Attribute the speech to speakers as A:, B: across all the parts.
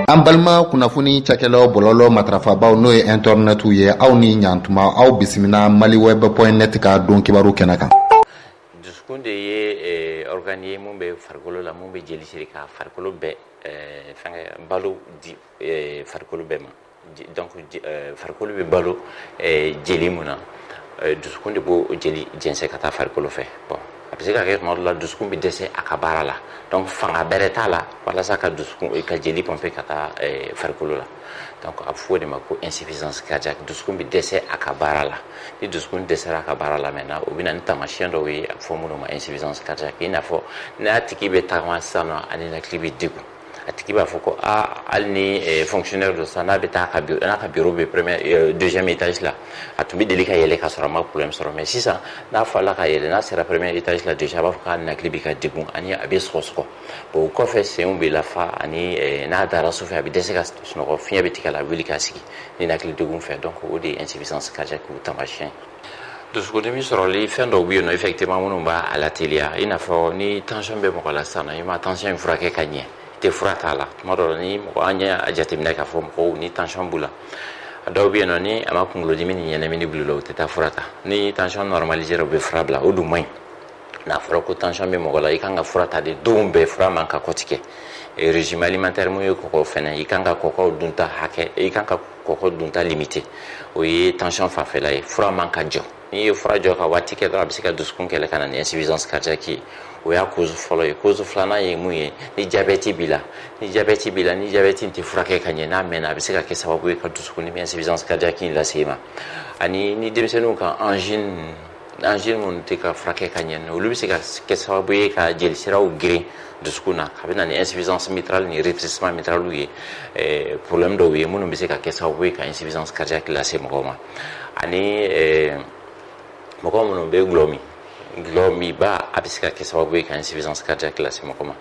A: An balima kunnafoni cakɛlaw bɔlɔlɔ matrafabaw n'o ye internetu ye aw ni ɲantuma aw bisimila maliweb.net ka don kibaru kɛnɛ kan.
B: Dusukun de ye organe ye mun bɛ farikolo la mun bɛ jeli siri ka farikolo bɛɛ fɛngɛ balo di farikolo bɛɛ ma. Donc farikolo bɛ balo jeli mun na dusukun de b'o jeli jɛnsɛn ka taa farikolo fɛ. Bon a bɛ se ka kɛ tuma dɔ la dusukun bɛ dɛsɛ a ka baara la donc fanga bɛrɛ t'a la walasa ka dusukun ka jeli pomper ka taa farikolo la donc a bɛ fɔ o de ma ko insuffisance cardiaque dusukun bɛ dɛsɛ a ka baara la ni dusukun dɛsɛra a ka baara la maintenant o bɛ na ni taamasiyɛn dɔw ye a bɛ fɔ minnu ma insuffisance cardiaque i n'a fɔ n'a tigi bɛ tagama sisan nɔ a ninakili bɛ degun a tigi b'a fɔ ko hali ni fonctionnaire dɔ sisan n'a bɛ taa n'a ka bureau bɛ deuxième étage la a tun bɛ deli ka yɛlɛ ka sɔrɔ a ma problème sɔrɔ mais sisan n'a fɔla ka yɛlɛ n'a sera premier étage la déjà a b'a fɔ k'a ninakili bɛ ka degun ani a bɛ sɔgɔsɔgɔ bon o kɔfɛ senw bɛ lafa ani n'a dara su fɛ a bɛ dɛsɛ ka sunɔgɔ fiɲɛ bɛ tigɛ a la wuli ka sigi ninakili degun fɛ donc o de ye insuffisance cardiaque o taamasiyɛn dusukundimi sɔrɔli fɛn dɔw bɛ yen nɔ effectivement minnu b'a la teliya i n'a fɔ ni tension bɛ mɔgɔ la sisan nɔ i ma tension in furakɛ ka ɲɛ tɛ fura t'a la tuma dɔ la ni mɔgɔ an y'a jateminɛ k'a fɔ mɔgɔw ni tension b'u la a dɔw bɛ yen nɔ ni a ma kunkolodimi ni ɲɛnɛmini bila o tɛ taa fura ta ni tension normalisera u bɛ fura bila o dun man ɲi n'a fɔra ko tension bɛ mɔgɔ la i kan ka fura ta de don bɛɛ fura man ka kɔtigɛ régime alimentaire mun ye kɔgɔ fɛnɛ i kan ka kɔgɔ dunta hakɛ i kan ka kɔgɔ dunta limité o ye tension fanfɛla ye fura man ka jɔ n'i ye fura jɔ ka waati kɛ dɔrɔn a bɛ se ka dusukun kɛlɛ ka na ni insuffisance cardiaque ye o y'a cause fɔlɔ ye cause filanan ye mun ye ni diabète b'i la ni diabète in tɛ furakɛ ka ɲɛ n'a mɛnna a bɛ se ka kɛ sababu ye ka dusukundimi insuffisance cardiaque in lase i ma ani ni denmisɛnninw ka angine minnu tɛ ka furakɛ ka ɲɛ olu bɛ se ka kɛ sababu ye ka jelisiraw geren dusukun na a bɛ na ni insuffisance mitrale ni rétrécissement mitral ye problème dɔw ye minnu bɛ se ka kɛ sababu ye ka insuffisance cardiaque lase mɔgɔw ma ani mɔgɔ minnu bɛ gulɔ minba a bɛ se ka kɛ sababu ye ka insuffisance cardiaque lase mɔgɔ ma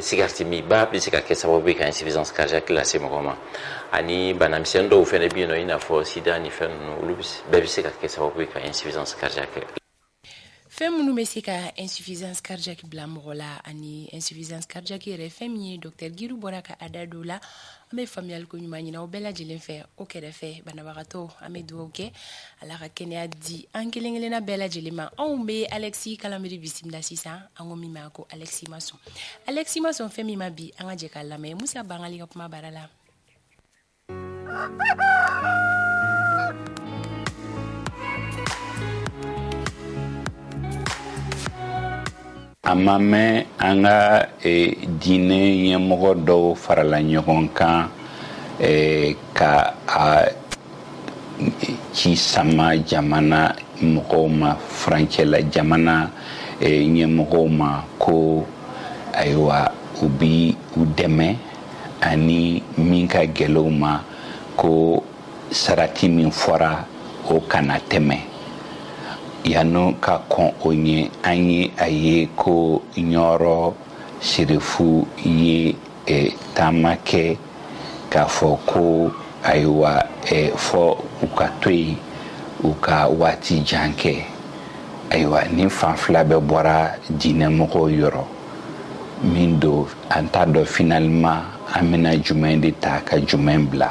B: cigarette minba bɛ se ka kɛ sababu ye ka insuffisance cardiaque lase mɔgɔ ma ani banamisɛn dɔw fɛnɛ bɛ yen nɔ i n'a fɔ sida ni fɛn ninnu olu bɛɛ bɛ se ka kɛ sababu ye ka insuffisance cardiaque
C: fɛn minnu bɛ se ka insuffisance cardiaque bila mɔgɔ la ani insuffisance cardiaque yɛrɛ fɛn min ye docteur Giru bɔra ka a da don la an bɛ faamuyali ko ɲuman ɲini aw bɛɛ lajɛlen fɛ o kɛrɛfɛ banabagatɔ an bɛ dugawu kɛ ala ka kɛnɛya di an kelen kelenna bɛɛ lajɛlen ma anw bɛ Alexis Kalamiri bisimila sisan an ko min ma ko Alexis Masson fɛn min ma bi an ka jɛ k'a lamɛn Musa Bangali ka kuma bara la
D: a ma mɛn an ka diinɛ ɲɛmɔgɔ dɔw farala ɲɔgɔn kan ka a ci sama jamana mɔgɔw ma furancɛla jamana ɲɛmɔgɔw ma ko ayiwa u bi u dɛmɛ ani min ka gɛlɛw ma ko sarati min fɔra o kana tɛmɛ yanno ka kɔn o ɲɛ an ye a ye ko ɲɔrɔ sirifu ye taama kɛ k'a fɔ ko ayiwa fɔ u ka to yen u ka waati jan kɛ ayiwa ni fan fila bɛɛ bɔra diinɛmɔgɔw yɔrɔ min do an t'a dɔn finalement an bɛna jumɛn de ta ka jumɛn bila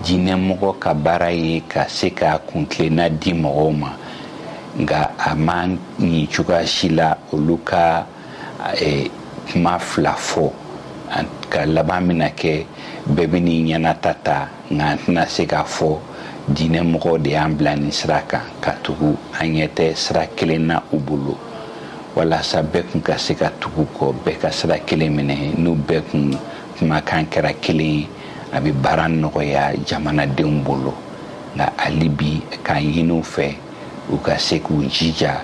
D: diinɛmɔgɔ ka baara ye ka se ka kuntilenna di mɔgɔw ma nka a man ɲi cogoya si la olu ka kuma fila fɔ ka laban bɛna kɛ bɛɛ bɛ n'i ɲɛnata ta nka an tɛna se k'a fɔ diinɛmɔgɔw de y'an bila nin sira kan ka tugu an ɲɛ tɛ sira kelen na u bolo walasa bɛɛ kun ka se ka tugu kɔ bɛɛ ka sira kelen minɛ n'u bɛɛ kun kumakan kɛra kelen ye a bɛ baara nɔgɔya jamanadenw bolo nka hali bi k'an ɲini u fɛ u ka se k'u jija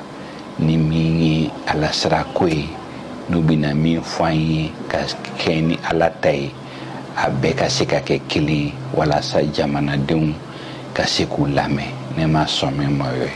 D: ni min ye ala sirako ye n'u bɛna min fɔ an ye ka kɛ ni ala ta ye a bɛɛ ka se ka kɛ kelen ye walasa jamanadenw ka se k'u lamɛn ne ma sɔn min ma ye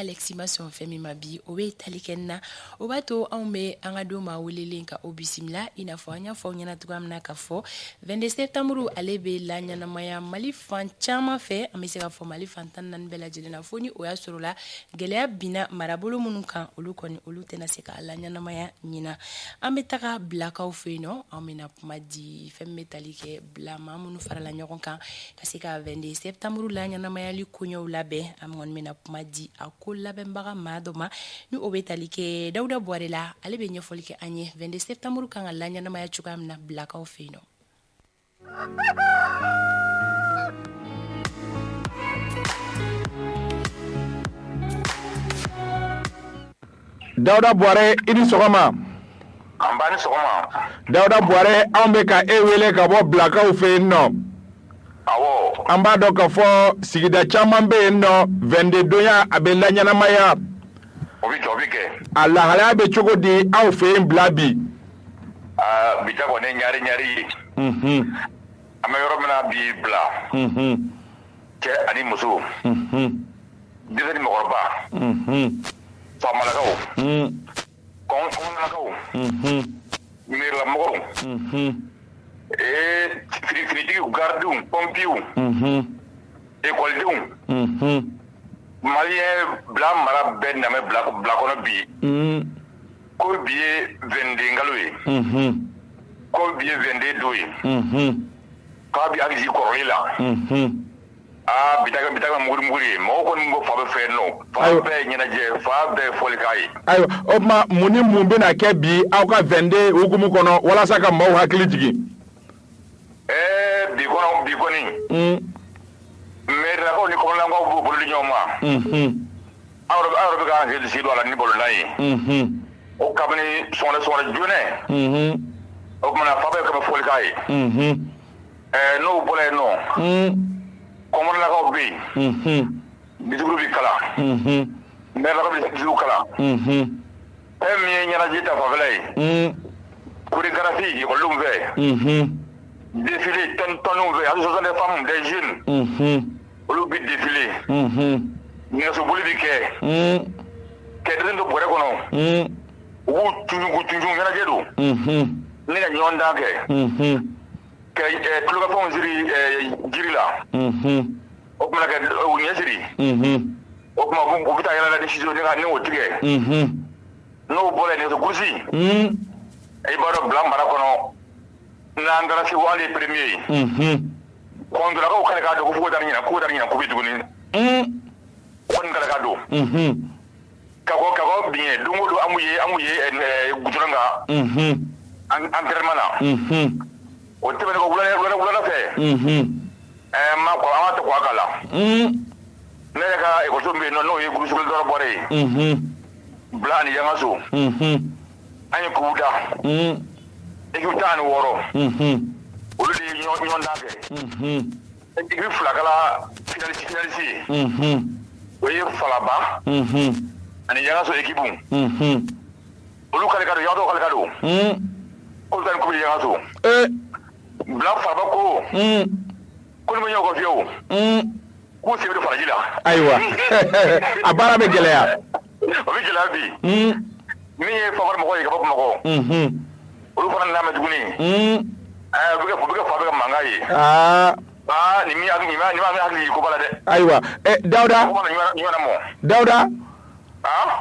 C: Alexis Masson fɛn min ma bi o bɛ tali kɛ na o b'a to anw bɛ an ka don maa welelen ka o bisimila i n'a fɔ an y'a fɔ aw ɲɛna cogoya min na ka fɔ 22 septembre ale bɛ la ɲɛnamaya Mali fan caman fɛ an bɛ se ka fɔ Mali fan 14 bɛɛ lajɛlen na fo ni o y'a sɔrɔ la gɛlɛya binna marabolo minnu kan olu kɔni olu tɛna se ka la ɲɛnamaya ɲina an bɛ taga bilakaw fɛ yen nɔ an bɛna kuma di fɛn min bɛ tali kɛ bila maa minnu farala ɲɔgɔn kan ka se ka 22 septembre la ɲɛnamayali koɲɛw labɛn an kɔni bɛna kuma di a ko labɛnbaga maa dɔ ma ni o bɛ tali kɛ Dawuda Buware la ale bɛ ɲɛfɔli kɛ an ye 22 septembre kan ka la ɲɛnamaya cogoya min na bilakaw fɛ yen nɔ.
E: Dawuda Buware i ni sɔgɔma.
F: An b'a ni sɔgɔma.
E: Dawuda Buware anw bɛ ka e wele ka bɔ bilakaw fɛ yen nɔ.
F: Awɔ.
E: An b'a dɔn ka fɔ sigida caman bɛ yen nɔ 22 donya a bɛ la ɲɛnamaya.
F: O bɛ kɛ.
E: A lahalaya bɛ cogo di aw fɛ yen bila bi?
F: Bi ta kɔni ɲari ye. An bɛ yɔrɔ min na bi bila. Cɛ ani muso. Denmisɛnnin ni mɔgɔkɔrɔba. Famalakaw. Kɔnɔnakaw. Miirimɔgɔw. Finitigiw, gardiw, pompiw. Ekɔlidenw. Maliyɛn bila mara bɛɛ namɛ bila kɔnɔ bi. Ko bi ye 22 nkalo ye. Ko bi ye 22 don ye. K'a bi hali kɔrɔlen la. Bitaga muguri ye mɔgɔ kɔni ko fa bɛ fɛ nɔ. Fa bɛɛ ɲɛnajɛ, fa bɛɛ fɔlikan ye.
E: Ayiwa o tuma mun ni mun bɛna kɛ bi aw ka 22 hukumu kɔnɔ walasa ka maaw hakili jigin?
F: Bi kɔni. Mɛrilakaw ni kɔnɔlakaw b'u bolo di ɲɔgɔn ma. Aw yɛrɛ bɛ k'an hakili sigi don a la ni balola ye. O kabini sɔgɔnɛ joonɛ. O kumana fa bɛɛ kɛ fɔlikan ye. N'o bɔra yen nɔ. Kɔmɔrilakaw bɛ yen. Bitigiw bɛ kalan. Mɛrilakaw bɛ bitigiw kalan. Fɛn min ye ɲɛnajɛ ta fanfɛla ye. Chorégraphie ekɔlidenw fɛ. Défilé tɔnw fɛ association des femmes des jeunes. Olu bɛ défilé. Nɛgɛsoboli bɛ kɛ. Kɛdɛrɛn don bɔrɛ kɔnɔ. U b'u tunun ɲɛnajɛ don. Ne ka ɲɔgɔn dan kɛ. Ka tulokafɛnw siri jiri la. O kumana kɛ u ɲɛ siri. O kuma u bɛ taa yɛlɛ ni ciseaux ni o tigɛ. N'o bɔra yen nɛgɛsogosi. I b'a dɔn bila mara kɔnɔ. N'an taara se wale premier ye. Kɔntorakaw k'ale k'a dɔn ko fo ka taa ɲina k'u bɛ tuguni. Kɔni k'ale k'a dɔn. Ka kɔ bin don o don an b'u ye goudron kan. Entraînement na. O tɛmɛnen kɔ wulada fɛ. Ma tɛ kɔ a ka la. Ne yɛrɛ ka ekɔliso min bɛ yen n'o ye groupe scolaire Buware ye. Bila ani Yangaso. An ye kubu da. Équipe 16. Olu de ye ɲɔgɔn dan kɛ. Équipe 2 kɛla finaliste ye. O ye Falaba. Ani Yangaso équipe. Olu kale ka don, Yangaso kale ka don. Olu ta ni kubu Yangaso. Bila Falaba ko. Ko ni ma ɲɛ o kɔ fiyewu. K'u sen bɛ faraji la.
E: Ayiwa a baara bɛ gɛlɛya.
F: O bɛ gɛlɛya bi. Min ye Famara mɔgɔ ye ka bɔ Bamakɔ. Olu fana nana mɛn tuguni. U bɛ kɛ fa bɛ ka mankan ye. Nin min hakili ko bala dɛ.
E: Ayiwa Dawuda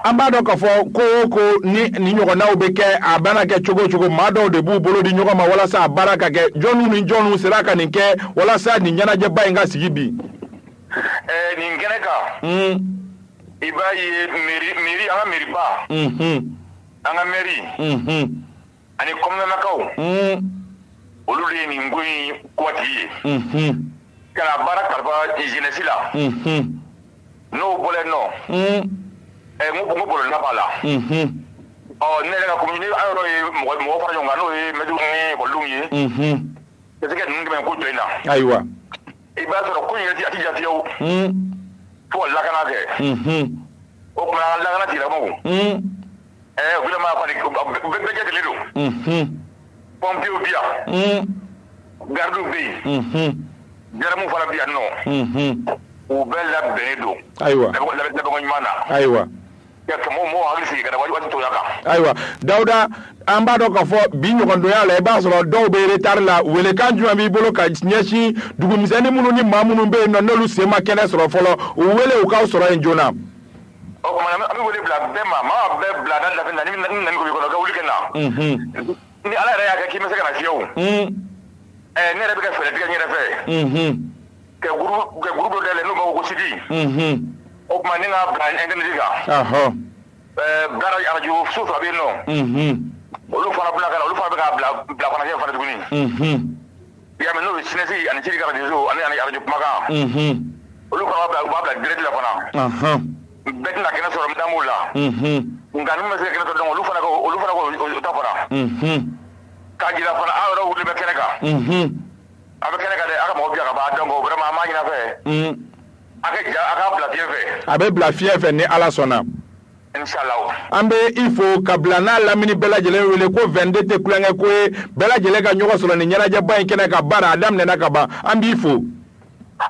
E: an b'a dɔn k'a fɔ ko o ko ni ɲɔgɔnnaw bɛ kɛ a bɛna kɛ cogo o cogo maa dɔw de b'u bolo di ɲɔgɔn ma walasa a baara ka kɛ jɔnniw ni jɔnniw sera ka nin kɛ walasa nin ɲɛnajɛba in ka sigi bi.
F: Nin kɛnɛ kan. I b'a ye mairie an ka mairiba. An ka mairie. Ani kɔmɔnakaw. Olu de ye nin ko in kɔtigi ye. Ka baara kalifa jeunesse la. N'o bɔra yen nɔ. N bolo b'a la. Ne yɛrɛ ka commune an yɔrɔ ye mɔgɔ fara ɲɔgɔn kan n'o ye mɛtiriw ni ekɔlidenw ye. Tɛ se ka ninnu dɛmɛ ko jɔ in na.
E: Ayiwa.
F: I b'a sɔrɔ ko in yɛrɛ a tɛ ja fiyewu. Fo ka lakana kɛ. O kumana lakana tigilamɔgɔw. Vraiment kɔni bɛɛ jɛlen don. Pompiers bɛ yan. Gardiw bɛ yen. Jaramu fana bɛ yan nɔ. u bɛɛ labɛnnen don
E: ayiwa
F: labɛnko ɲuman na
E: ayiwa
F: mo hakili sigi ka waati to ya kan
E: ayiwa Dawuda an b'a dɔn k'a fɔ bi ɲɔgɔndɔnya la i b'a sɔrɔ dɔw bɛ retard la welekan jumɛn b'i bolo ka ɲɛsin dugumisɛnnin minnu ni maa minnu bɛ yen nɔ n'olu sen ma kɛnɛ sɔrɔ fɔlɔ u wele u k'aw sɔrɔ yen joona.
F: o tuma an bɛ wele bila bɛɛ ma maa bɛɛ bila da labɛn na ni nani ko kɔnɔ ka wuli kɛ na ni ala yɛrɛ y'a kɛ k'i ma se ka na fiyewu ne yɛrɛ bɛ ka fɛɛrɛ tigɛ n yɛrɛ fɛ ka groupe dɔ dayɛlɛ n'u b'a fɔ ko sidi o tuma ni ka bila internet kan baara arajo so fila bɛ yen nɔ olu fana bila kana olu fana bɛ k'a bila kɔnɔjɛ fana tuguni i y'a mɛn n'o ye sinɛsi ani sidi ka radio ani arajo kumakan olu fana b'a bila direct la fana bɛɛ tɛna kɛnɛ sɔrɔ n da b'o la nka ni ma se kɛnɛ sɔrɔ donc olu fana ko ta fara k'a jira fana aw yɛrɛ wuli bɛ kɛnɛ kan a bɛ kɛnɛ kan dɛ a ka mɔgɔ bila ka ban donc vraiment an b'a ɲini a fɛ a ka bila fiɲɛ fɛ a bɛ bila fiɲɛ fɛ ni ala sɔnna inshallah an bɛ i fo ka bila n'a lamini bɛɛ lajɛlen wele ko 22 tɛ kulonkɛ ko ye bɛɛ lajɛlen ka ɲɔgɔn sɔrɔ ni ɲɛnajɛba in kɛnɛ ka baara a daminɛna ka ban an b'i fo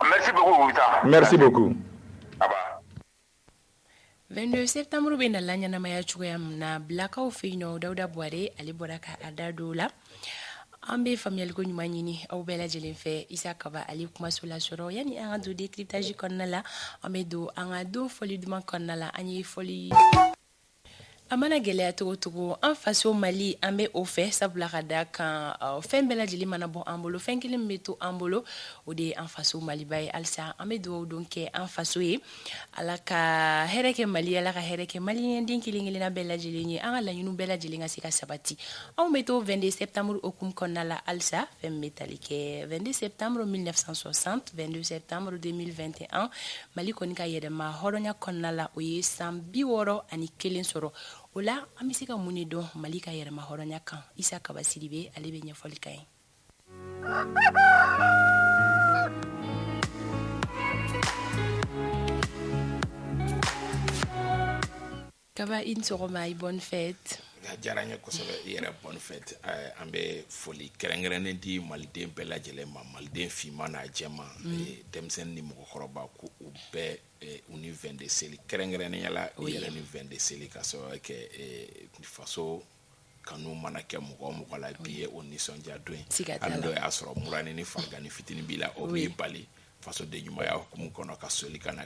F: merci beaucoup Wita merci beaucoup
C: 22 septembre bɛ na la ɲɛnamaya cogoya min na bilakaw fɛ yen nɔ Dawuda Buware ale bɔra ka a da don la an bɛ faamuyaliko ɲuman ɲini aw bɛɛ lajɛlen fɛ Isa Kaba ale kumaso la sɔrɔ yanni an ka don décryptage kɔnɔna la an bɛ don an ka don fɔli duman kɔnɔna la an ye fɔli a mana gɛlɛya cogo cogo an faso Mali an bɛ o fɛ sabula ka da kan fɛn bɛɛ lajɛlen mana bɔ an bolo fɛn kelen bɛ to an bolo o de ye an faso Maliba ye halisa an bɛ dugawu don kɛ an faso ye ala ka hɛrɛ kɛ Mali ala ka hɛrɛ kɛ maliyɛnden kelen kelenna bɛɛ lajɛlen ye an ka laɲiniw bɛɛ lajɛlen ka se ka sabati anw bɛ to 22 septembre hukumu kɔnɔna la halisa fɛn bɛ tali kɛ 22 septembre 1960 22 septembre 2021 Mali kɔni ka yɛrɛma hɔrɔnya kɔnɔna la o ye san 61 sɔrɔ o la an bɛ se ka mun de dɔn Mali ka yɛrɛma hɔrɔnya kan Isa Kaba Sidibe ale bɛ ɲɛfɔli ka ye Kaba i ni sɔgɔma i bonne fête
G: diyara n ye kosɛbɛ i yɛrɛ bonne fête an bɛ foli kɛrɛnkɛrɛnnen di maliden bɛɛ lajɛlen ma maliden finman n'a jɛman denmisɛnnin ni mɔgɔkɔrɔba ko u bɛɛ u ni 22 seli kɛrɛnkɛrɛnnenya la i yɛrɛ ni 22 seli ka sababu kɛ faso kanu mana kɛ mɔgɔ o mɔgɔ la bi ye o nisɔndiya don ye hali dɔ y'a sɔrɔ murani ni farigani fitinin b'i la o b'i bali faso de ɲumanya hukumu kɔnɔ ka soli ka na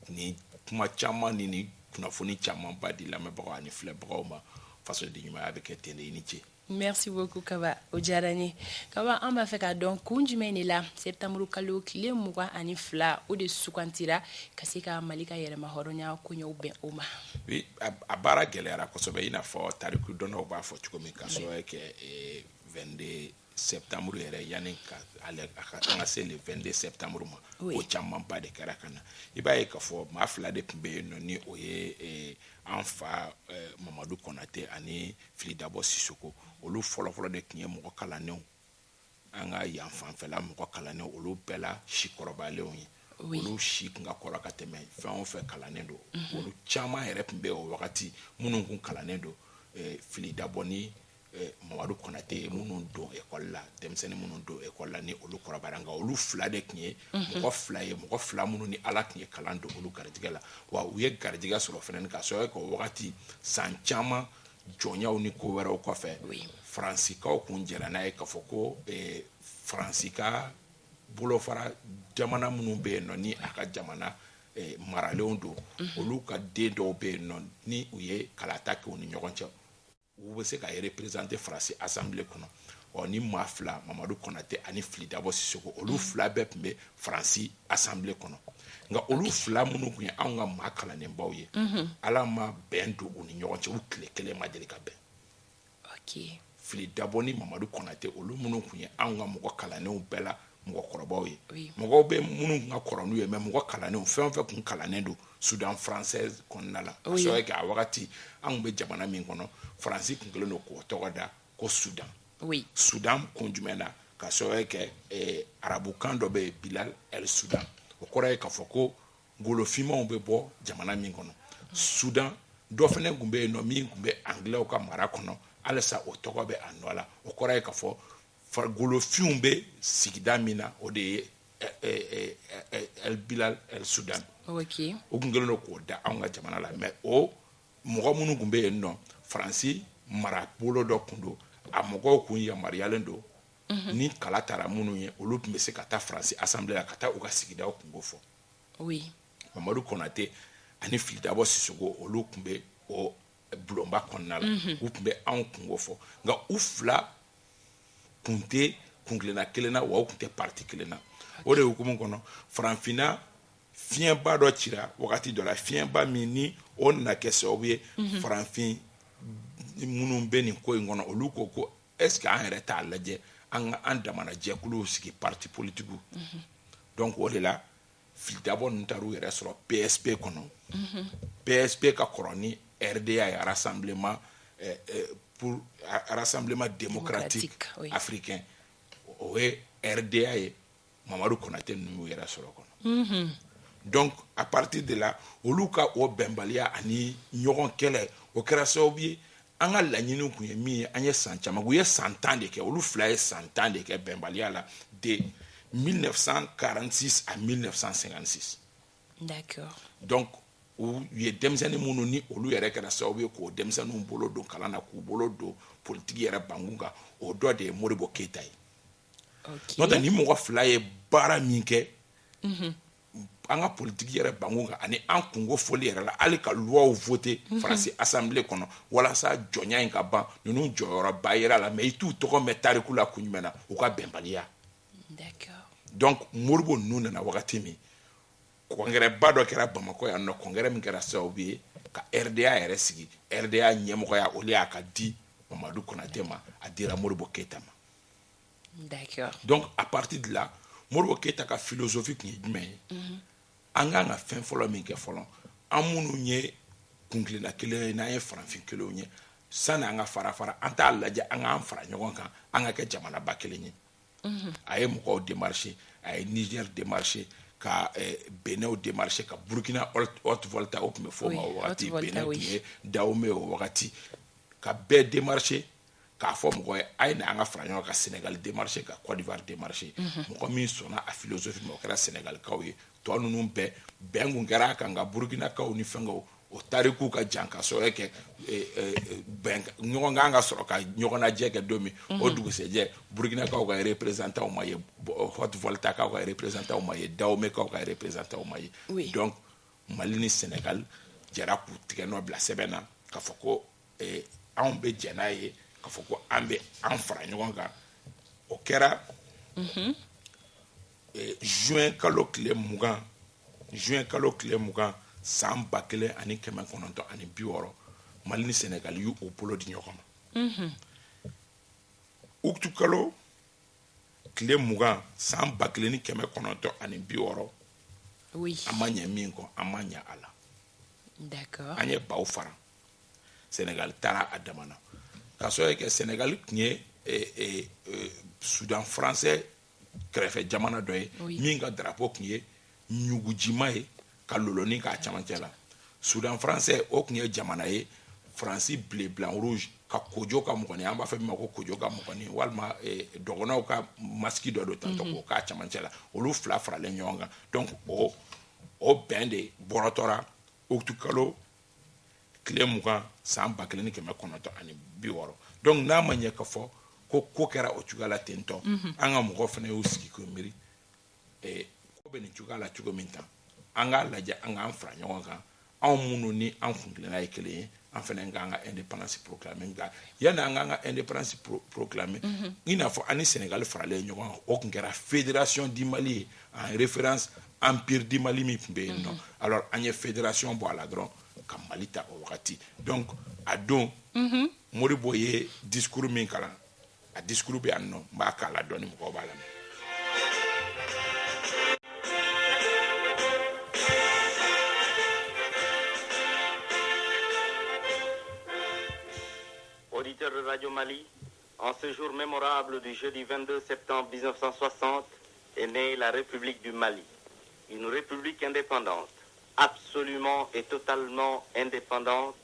G: ni kuma caman ni kunnafoni caman ba di lamɛnbagaw ani filɛbagaw ma faso de ɲumanya bɛ kɛ ten de i ni ce.
C: Merci beaucoup Kaba o diyara n ye Kaba an b'a fɛ ka dɔn kun jumɛn de la septembre kalo tile 22 o de sugantira ka se ka Mali ka yɛrɛma hɔrɔnya koɲɛw bɛn o ma.
G: Oui a baara gɛlɛyara kosɛbɛ i n'a fɔ tariku dɔnnaw b'a fɔ cogo min ka sɔrɔ kɛ 22 septembre yɛrɛ yanni ka an ka se le 22 septembre ma o camanba de kɛra ka na i b'a ye k'a fɔ maa fila de tun bɛ yen nɔ ni o ye an fa Mamadu Konate ani Filidabo Sisoko olu fɔlɔfɔlɔ de tun ye mɔgɔ kalannenw an ka yan fanfɛla mɔgɔ kalannenw olu bɛɛ la sikɔrɔbalenw ye olu si tun ka kɔrɔ ka tɛmɛ fɛn o fɛn kalannen don olu caman yɛrɛ tun bɛ o wagati minnu kun kalannen don Filidabo ni Mamadu Konate minnu don école la denmisɛnnin minnu don école la ni olu kɔrɔbayara nka olu fila de tun ye mɔgɔ fila minnu ni ala tun ye kalan don olu garijɛgɛ la wa u ye garijɛgɛ sɔrɔ fɛnɛ ka sɔrɔ kɛ o wagati san caman jɔnyaw ni ko wɛrɛw kɔfɛ faransikaw kun jɛra n'a ye k'a fɔ ko faransi ka bolofara jamana minnu bɛ yen nɔ ni a ka jamana maralenw don olu ka den dɔw bɛ yen nɔ ni u ye kalata kɛ u ni ɲɔgɔn cɛ u bɛ se ka représenter Faransi assemblée kɔnɔ ni maa fila Mamadu Konate ani Filidabo Sisoko olu fila bɛɛ tun bɛ Faransi assemblée kɔnɔ nka olu fila minnu tun ye anw ka maa kalannenbaw ye ala ma bɛn don u ni ɲɔgɔn cɛ u tile kelen ma deli ka bɛn Filidabo ni Mamadu Konate olu minnu tun ye anw ka mɔgɔ kalannenw bɛɛ la mɔgɔkɔrɔbaw ye mɔgɔw bɛ minnu ka kɔrɔ n'u ye mais mɔgɔ kalannenw fɛn o fɛn kun kalannen don Soudan française kɔnɔna la a sɔrɔ kɛ a wagati anw bɛ jamana min kɔnɔ Faransi kun kɛlen don k'o tɔgɔ da ko Soudan Soudan kun jumɛn na ka sɔrɔ kɛ arabukan dɔ bɛ yen Bilal el Soudan o kɔrɔ ye k'a fɔ ko ngolofinmanw bɛ bɔ jamana min kɔnɔ Soudan dɔ fana kun bɛ yen nɔ min kun bɛ anglais ka mara kɔnɔ halisa o tɔgɔ bɛ a nɔ la o kɔrɔ ye k'a fɔ ngolofinw bɛ sigida min na o de ye El Bilal El Sudan
C: OK
G: o kun kɛlen don k'o da anw ka jamana la mais o mɔgɔ minnu kun bɛ yen nɔ Faransi marabolo dɔ kun don a mɔgɔw kun yamaruyalen don ni kala taara minnu ye olu tun bɛ se ka taa Faransi assemblée la ka taa u ka sigidaw kungo fɔ
C: oui
G: Mamadu Konate ani Filidabo Sisoko olu tun bɛ o bulonba kɔnɔna la u tun bɛ anw kungo fɔ nka u fila kun tɛ kungilenna kelen na wa u kun tɛ parti kelen na o de hukumu kɔnɔ Faranfinna fiɲɛba dɔ cira wagati dɔ la fiɲɛba min ni o nana kɛ sababu ye Faranfin minnu bɛ nin ko in kɔnɔ olu ko est-ce que an yɛrɛ t'a lajɛ an ka an damana jɛkuluw sigi parti politique donc o de la Filidabo ninnu taara u yɛrɛ sɔrɔ PSP kɔnɔ PSP ka kɔrɔ ni RDA ye Rassemblement démocratique africain o ye RDA ye Mamadu Konate ninnu yɛrɛ sɔrɔ kɔnɔ donc à partir de là olu ka o bɛnbaliya ani ɲɔgɔn kɛlɛ o kɛra sababu ye an ka laɲiniw kun ye min ye an ye san caman u ye san 10 de kɛ olu fila ye san 10 de kɛ bɛnbaliya la de 1946 à 1956
C: d'accord
G: donc u ye denmisɛnnin minnu ni olu yɛrɛ kɛra sababu ye k'o denmisɛnninw bolo don kalan na k'u bolo don politiki yɛrɛ bankun kan o dɔ de ye Modibo Keyita ye n'o tɛ ni mɔgɔ fila ye baara min kɛ an ka politiki yɛrɛ bankun kan ani an kungo fɔli yɛrɛ la hali ka luwaw voter Faransi assemblée kɔnɔ walasa jɔnya in ka ban ninnu jɔyɔrɔba yera la mais i t'u tɔgɔ mɛn tariku la kun jumɛn na u ka bɛnbaliya
C: d'accord
G: donc Modibo ninnu nana wagati min congrès ba dɔ kɛra Bamako yan nɔ congrès min kɛra sababu ye ka RDA yɛrɛ sigi RDA ɲɛmɔgɔya olu y'a ka di Mamadu Konate ma a dira Modibo Keyita ma
C: d'accord
G: donc à partir de là Modibo Keyita ka philosophie kun ye jumɛn ye an kan ka fɛn fɔlɔ min kɛ fɔlɔ an minnu ye kungilenna kelen ye n'an ye Faranfin kelenw ye sani an ka fara an t'a lajɛ an k'an fara ɲɔgɔn kan an ka kɛ jamanaba kelen ye a ye mɔgɔw démarcher a ye Niger démarcher ka Benin démarcher ka Burkina Haute-Volta o tun bɛ fɔ o ma o wagati Benin tun ye Dahomey o wagati ka bɛɛ démarcher k'a fɔ mɔgɔ ye a ye na an ka fara ɲɔgɔn kan Sénégal démarcher ka Côte d'Ivoire démarcher mɔgɔ min sɔnna a philosophie ma o kɛra Sénégalikaw ye tɔ ninnu bɛɛ bɛn kun kɛra a kan nka Burkinakaw ni fɛnkɛw o tariku ka jan ka sɔrɔ kɛ ɲɔgɔn kan ka sɔrɔ ka ɲɔgɔn lajɛ kɛ don min o dugusɛjɛ Burkinakaw ka représentant ma ye Haute-Volta kaw ka représentant ma ye Dahomey kaw ka représentant ma ye donc Mali ni Sénégal jɛra k'u tigɛ nɔ bila sɛbɛn na k'a fɔ ko anw bɛ jɛ n'a ye k'a fɔ ko an bɛ an fara ɲɔgɔn kan o kɛra juin kalo tile 20 san 1960 Mali ni Sénégal y'u bolo di ɲɔgɔn ma Uktu kalo tile 20 san 1960
C: oui
G: an ma ɲɛ min kɔ an ma ɲɛ a la
C: d'accord
G: an ye baw fara Sénégal taara a damana ka sɔrɔ kɛ Sénégal tun ye Soudan français kɛrɛfɛ jamana dɔ ye min ka drapeau tun ye ɲugujima ye ka loloni k'a camancɛ la Soudan français o tun ye jamana ye Faransi bleu blanc rouge ka kojo ka mɔgɔni an b'a fɔ min ma ko kojo ka mɔgɔni walima dɔgɔnɔw ka masque dɔ don tantɔ k'o k'a camancɛ la olu fila faralen ɲɔgɔn kan donc o bɛn de bɔrɔtɔra Uktu kalo tile 20 san 1960 donc n'a ma ɲɛ ka fɔ ko kɛra o cogoya la ten tɔ an ka mɔgɔ fana y'u sigi k'o miiri ko bɛ nin cogoya la cogo min tan an k'a lajɛ an k'an fara ɲɔgɔn kan anw minnu ni an kungilenna ye kelen ye an fana k'an ka indépendance proclamer nka yanni an k'an ka indépendance proclamer i n'a fɔ an ni Sénégal faralen ɲɔgɔn kan o tun kɛra fédération du Mali ye en référence empire du Mali min tun bɛ yen nɔ alors an ye fédération bɔ a la dɔrɔn ka Mali ta o wagati donc a don Modibo ye discours min kalan a discours bɛ yan nɔ n b'a k'a la dɔɔni mɔgɔw b'a lamɛn.
H: Auditeurs de Radio Mali, en ce jour mémorable du jeudi 22 septembre 1960 est née la République du Mali, une république indépendante, absolument et totalement indépendante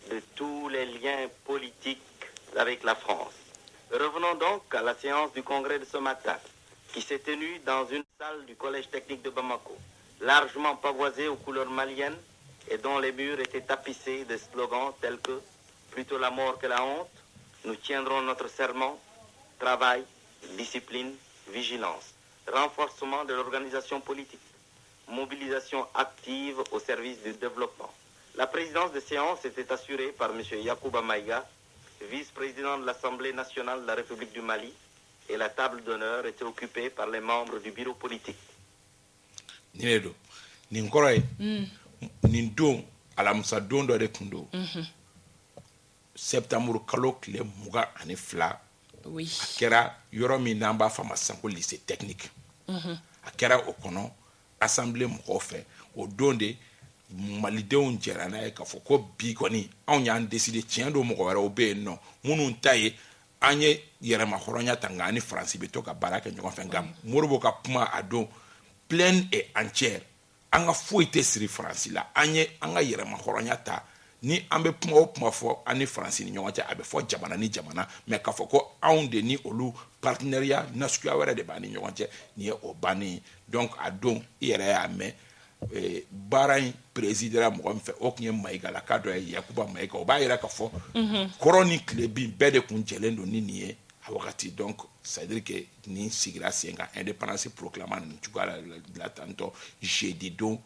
H: de tous les liens politiques avec la France. Revenons donc à la séance du congrès de ce matin. qui s'est tenu dans une salle du Collège technique de Bamako, largement pavoisée aux couleurs maliennes et dont les murs étaient tapissés de slogans tels que « Plutôt la mort que la honte, nous tiendrons notre serment, travail, discipline, vigilance, renforcement de l'organisation politique, mobilisation active au service du développement. » La présidence de séance était assurée par M. Yacouba Maïga, vice-président de l'Assemblée nationale de la République du Mali, et la table d'honneur était occupée par les membres du bureau politique.
G: Ninedo, Ninkoroy, Nindon, Alamusa Dondo de Kundo, Septembre Kalok, le Muga Anifla, Akera, Yoromi Namba Fama Sanko lycée technique, Akera Okono, Assemblée Mourofe, au Donde, Malideon Djerana, Kafoko Bigoni, on y a décidé tiens de Mourover au non, Mounoun Taye, Anye Yerema Horonya Tangani, France, Betoka Barak et Nyonfengam, Mouroboka Puma Ado, pleine et entière. Anga fouette siri France la, anga Yerema Horonya ta, ni ambe Puma fo, ani France ni Nyonte, abe fo Jamana ni Jamana, mais Kafoko, aonde ni olu, partenariat, Naskuawere de Bani Nyonte, ni Obani, donc Adon, Yere Ame, Barain président mo fait oknye Maïga la cadre Yacouba Maïga o ba ira ka fo chronique le bi bede kun jelendo nini a wakati donc ça veut dire que ni sigra senga indépendance proclamant tukala la tanto jeudi donc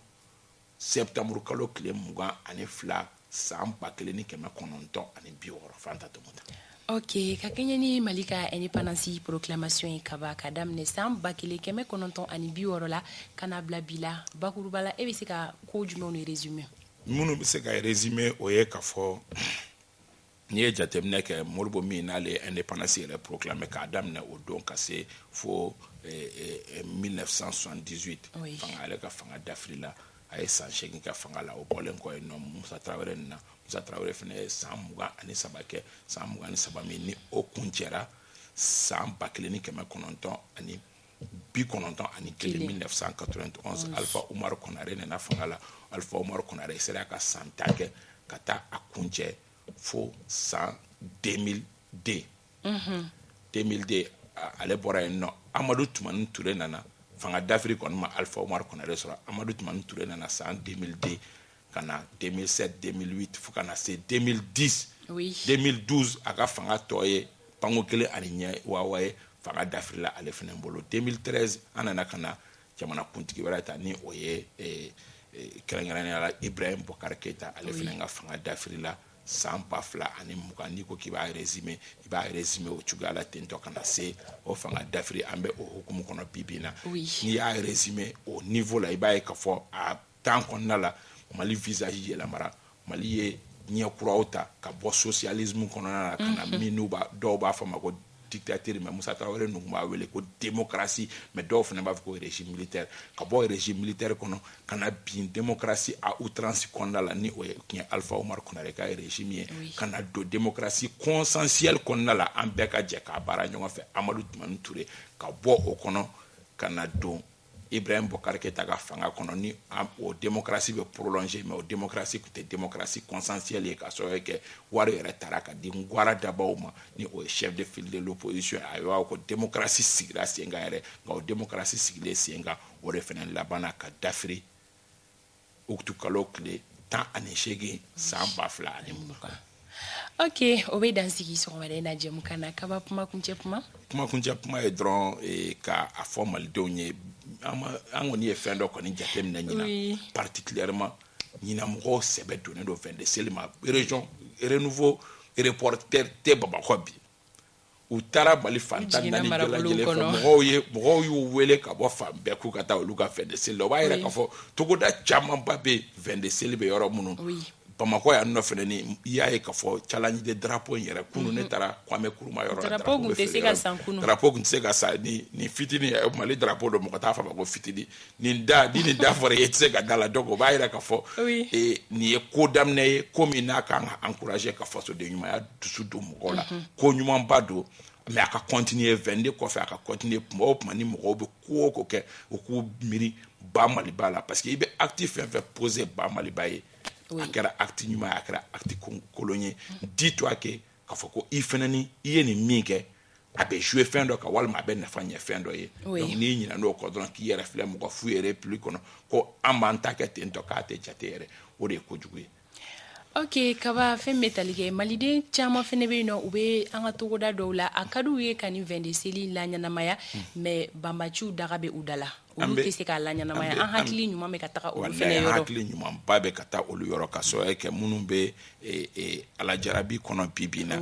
G: septembre kalo clé muga ane fla samba clé ni kema kononton ane bioro fanta to muta.
C: Ok, kakenya ni malika indépendance proclamation e kaba kadam ne sam bakile keme kononton ani biworo la kana blabila bakurubala e be se ka ko jume on résumé
G: munu be se ka résumé o ye ka fo ni e jatemne ke morbo mi na le indépendance e proclamer kadam ne o don kase fo 1978 fanga ale ka fanga d'Afrique ay san shegin ka fanga la o bolen ko no Musa Traoré na Musa Traoré fene samuga ani sabake samuga ani sabami ni o kunchera sam bakleni kema kononton ani bi kononton ani kele 1991 Alpha Oumar Konaré na fanga la Alpha Oumar Konaré sera ka santake kata akunche fo 2000D 2000D ale bora no Amadou Toumani Touré nana fanga d'Afrique on ma Alpha Oumar Konaré sera Amadou Toumani Touré nana en 2000D kana 2007 2008 fukana c'est 2010 2012 aka fanga toye pango kele aligné wawaye fanga d'Afrique la ale fene mbolo 2013 anana kana jamana kuntiki barata ni oye kerengana la Ibrahim Bokar Keita ale fene nga fanga d'Afrique la sampa fla ani mukani ko kiba résumé o chugala tento kana se o fanga d'Afrique ambe o hukumu kono bibina ni ya résumé au niveau la iba ka fo a tant qu'on a la Mali visage la mara Mali ye nya kurauta ka bo socialisme kono na kana minuba do ba fa mako dictateur mais Moussa Traoré no ma wele ko démocratie mais do fa na ba ko régime militaire ka bo régime militaire kono kana bin démocratie à outrance kono la ni o nya Alpha Oumar Konaré ka régime kana do démocratie consensuelle kono la ambeka je ka bara nyonga fe Amadou Toumani Touré ka bo o kono kana do Ibrahim Bokar Keita ka fanga kono ni o démocratie be prolonger mais o démocratie que démocratie consensuelle et ka so que wari retaraka di ngwara dabauma ni o chef de file de l'opposition ayo ko démocratie sigira senga ere ga o démocratie sigile senga o refenen labana ka d'Afrique ou tout kalokle tant aneshegi samba fla ni muka.
C: Ok, obe dansiki so wale na jemukana kaba puma kunche puma
G: e dron e ka a formal donye angoni e fendo ko ni jatem na nyina particulièrement nyina mo sebe donné do vende selma région renouveau reporter te baba hobi utara bali fantan na ni jola jele fo mo yu wele ka bo fam be ku kata oluka vende selma ba ira ka fo togo da chama babe vende selbe yoro munu Bamako ya no fene ni yae ka fo challenge de drapeau yere kunu ne tara kwame kuruma yoro
C: drapeau gunte sega sankunu
G: drapeau gunte sega sa ni fitini mali drapeau do mokata fa bako fitini ni da fore yetsega dala dogo baira ka fo ni e kodamne komi na kan encourager ka fo so de nyuma ya dusu do mokola ko nyuma mbado mais aka continuer vendre ko fa aka continuer mo mani mo be ko ke ko miri ba mali bala parce que ibe actif en fait poser ba mali baye akara acte nyuma akara acte colonier dis-toi que kafoko ifenani iye ni mike a bɛ jouer fɛn dɔ kan walima a bɛ nafa ɲɛ fɛn dɔ ye donc n'i ɲinɛ n'o kɔ dɔrɔn k'i yɛrɛ filɛ mɔgɔ fu yɛrɛ république kɔnɔ ko an b'an ta kɛ ten tɔ k'a tɛ jate yɛrɛ o de ye kojugu ye.
C: Ok, kaba fɛn bɛ tali kɛ maliden caman fɛnɛ bɛ yen nɔ u bɛ an ka togoda dɔw la a ka d'u ye ka nin 22 seli la ɲɛnamaya mais banbaciw daga bɛ u da la olu tɛ se k'a la ɲɛnamaya an hakili ɲuman bɛ ka taga olu fɛnɛ yɔrɔ
G: hakili ɲuman ba bɛ ka taa olu yɔrɔ ka sɔrɔ kɛ minnu bɛ alajarabi kɔnɔ bi na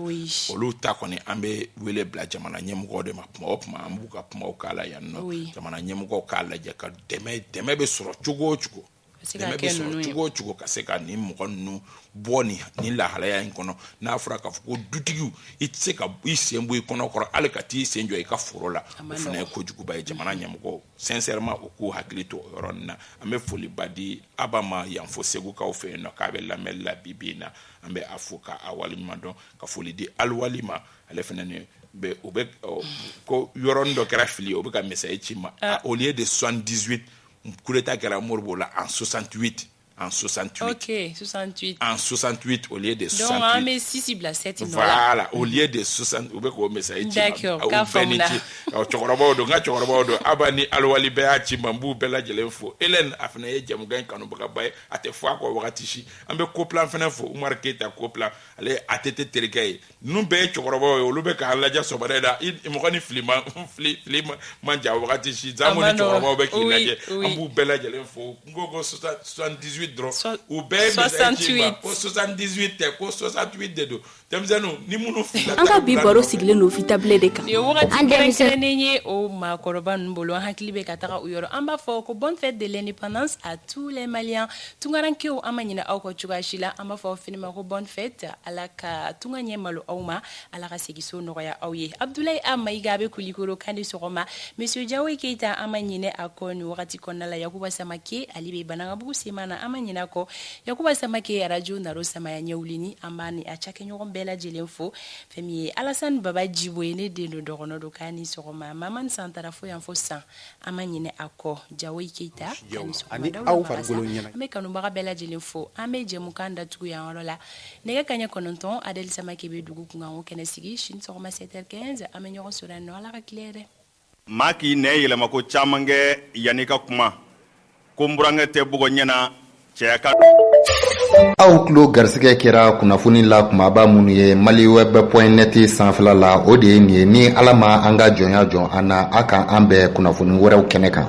G: olu ta kɔni an bɛ wele bila jamana ɲɛmɔgɔw de ma kuma o kuma an b'u ka kumaw k'a la yan nɔ jamana ɲɛmɔgɔw k'a lajɛ ka dɛmɛ bɛ sɔrɔ cogo o cogo dɛmɛ bɛ sɔrɔ cogo o cogo ka se ka nin mɔgɔ ninnu bɔ nin lahalaya in kɔnɔ n'a fɔra k'a fɔ ko dutigiw i tɛ se ka i sen bɔ i kɔnɔ kɔrɔ hali ka t'i sen jɔ i ka foro la o fana ye kojuguba ye jamana ɲɛmɔgɔw sincèrement u k'u hakili to o yɔrɔ nin na an bɛ foliba di Aba ma yan fɔ Segukaw fɛ yen nɔ k'a bɛ lamɛnni la bi in na an bɛ a fo k'a waleɲuman dɔn ka foli di Aliwali ma ale fana ni u bɛ ko yɔrɔnin dɔ kɛra fili o bɛ ka message ci ma au lieu de 78 coup d'état kɛra Moribo la en 68 en 68.
C: Ok, 68.
G: En 68 au lieu de 68.
C: Donc, on met 6 plus 7.
G: Voilà, au lieu de 60, on peut comme ça.
C: D'accord, qu'a fait là.
G: Chokorobodo, Abani, Alwali Bea, Chimambu, Bella Jelenfo, Hélène, Afnaye, Jamugan, Kanubakabaye, à te fois quoi, Watishi, un peu coplan, Fenefo, Umar Keta, coplan, allez, à tete Terikay. Nous, Bé, Chokorobo, Lubeka, Alaja Sobareda, Imorani Flima, Manja, Watishi, Zamoni, Chokorobo, Beki, Ambu, Bella Jelenfo, Gogo 78. Ou bien 68 ko 78 ko 68 de do temzanu ni munu fila
I: an ka bi baro sigilen no fitable de kan
C: an denmisɛnnin ye o maakɔrɔba ninnu bolo an hakili bɛ ka taga u yɔrɔ an b'a fɔ ko bonne fête de l'indépendance à tous les Maliens tungarankew an ma ɲinɛ aw ka cogoya si la an b'a fɔ fini ma ko bonne fête ala ka tunga ɲɛ malo aw ma ala ka segiso nɔgɔya aw ye Abdoulaye A Mayiga bɛ Kulikoro kan di sɔgɔma Monsieur Diawo Keita an ma ɲinɛ a kɔ ni wagati kɔnɔna la Yakuba Samake ale bɛ Banangabugu Semana an ma ɲinɛ kɔ Yakuba Samake radio Naro Samaya ɲɛwulini an b'a ni a cakɛɲɔgɔn bɛɛ lajɛlen fo fɛn min ye Alassane Baba Djibo ye ne den do dɔgɔnɔ do k'a ni sɔgɔma Maman Santara fo yan fo san an ma ɲinɛ a kɔ Diawo Keita
J: ani aw farikolo ɲɛna
C: an bɛ kanubaga bɛɛ lajɛlen fo an bɛ jɛmukan datugu yan yɔrɔ la nɛgɛ kaɲɛ 9 Adel Samake bɛ dugu kunkan o kɛnɛ sigi sini sɔgɔma 7h15 an bɛ ɲɔgɔn sɔrɔ yan nɔ ala ka tile yɛrɛ
K: maa k'i nɛ yɛlɛma ko caman kɛ yanni ka kuma ko n burankɛ tɛ bɔgɔ ɲɛna cɛya ka
A: aw tulo garisɛgɛ kɛra kunnafoni la kumaba minnu ye maliweb.net sanfɛla la o de ye nin ye ni ala ma an ka jɔnya jɔn an na a kan an bɛɛ kunnafoni wɛrɛw kɛnɛ kan